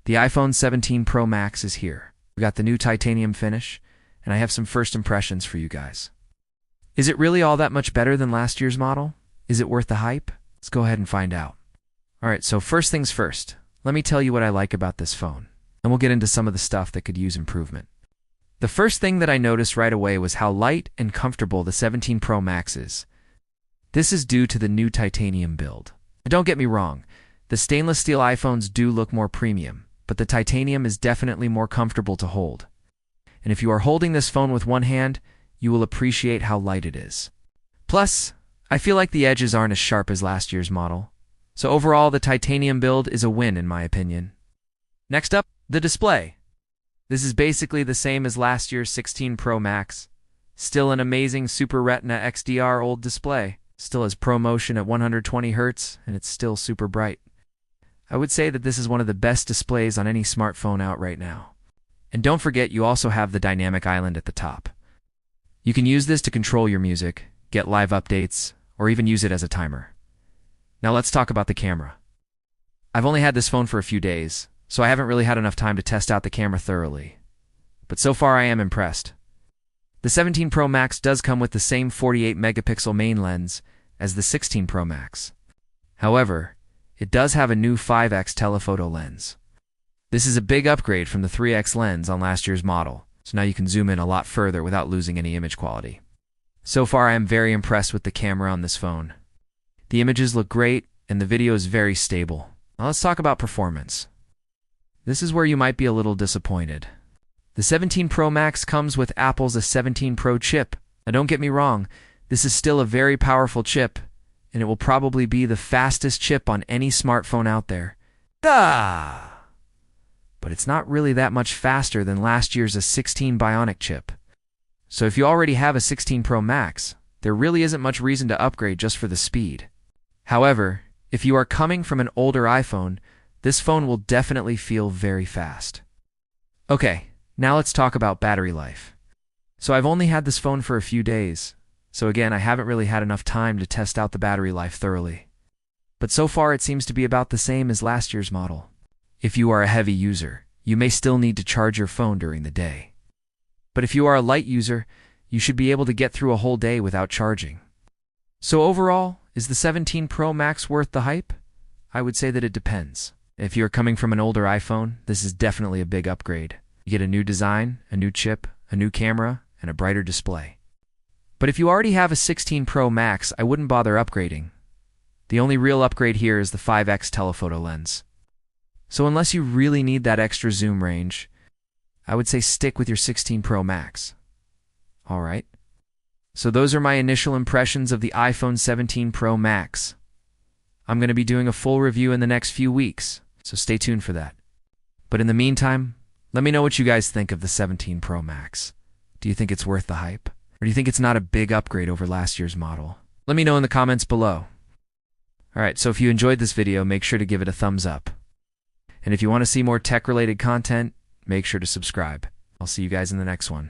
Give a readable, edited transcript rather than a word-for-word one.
The iPhone 17 Pro Max is here. We got the new titanium finish, and I have some first impressions for you guys. Is it really all that much better than last year's model? Is it worth the hype? Let's go ahead and find out. Alright, so first things first, let me tell you what I like about this phone, and we'll get into some of the stuff that could use improvement. The first thing that I noticed right away was how light and comfortable the 17 Pro Max is. This is due to the new titanium build. And don't get me wrong, the stainless steel iPhones do look more premium, but the titanium is definitely more comfortable to hold. And if you are holding this phone with one hand, you will appreciate how light it is. Plus, I feel like the edges aren't as sharp as last year's model. So overall, the titanium build is a win in my opinion. Next up, the display. This is basically the same as last year's 16 Pro Max. Still an amazing Super Retina XDR OLED display. Still has ProMotion at 120 Hz, and it's still super bright. I would say that this is one of the best displays on any smartphone out right now. And don't forget, you also have the dynamic island at the top. You can use this to control your music, get live updates, or even use it as a timer. Now let's talk about the camera. I've only had this phone for a few days, so I haven't really had enough time to test out the camera thoroughly. But so far I am impressed. The 17 Pro Max does come with the same 48 megapixel main lens as the 16 Pro Max. However, it does have a new 5x telephoto lens. This is a big upgrade from the 3x lens on last year's model, so now you can zoom in a lot further without losing any image quality. So far I am very impressed with the camera on this phone. The images look great, and the video is very stable. Now let's talk about performance. This is where you might be a little disappointed. The 17 Pro Max comes with Apple's A17 Pro chip. Now don't get me wrong, this is still a very powerful chip, and it will probably be the fastest chip on any smartphone out there. But it's not really that much faster than last year's A16 Bionic chip. So if you already have a 16 Pro Max, there really isn't much reason to upgrade just for the speed. However, if you are coming from an older iPhone, this phone will definitely feel very fast. Okay, now let's talk about battery life. So I've only had this phone for a few days, so again I haven't really had enough time to test out the battery life thoroughly. But so far it seems to be about the same as last year's model. If you are a heavy user, you may still need to charge your phone during the day. But if you are a light user, you should be able to get through a whole day without charging. So overall, is the 17 Pro Max worth the hype? I would say that it depends. If you're coming from an older iPhone, this is definitely a big upgrade. You get a new design, a new chip, a new camera, and a brighter display. But if you already have a 16 Pro Max, I wouldn't bother upgrading. The only real upgrade here is the 5x telephoto lens. So unless you really need that extra zoom range, I would say stick with your 16 Pro Max. Alright. So those are my initial impressions of the iPhone 17 Pro Max. I'm going to be doing a full review in the next few weeks, so stay tuned for that. But in the meantime, let me know what you guys think of the 17 Pro Max. Do you think it's worth the hype? Or do you think it's not a big upgrade over last year's model? Let me know in the comments below. Alright, so if you enjoyed this video, make sure to give it a thumbs up. And if you want to see more tech-related content, make sure to subscribe. I'll see you guys in the next one.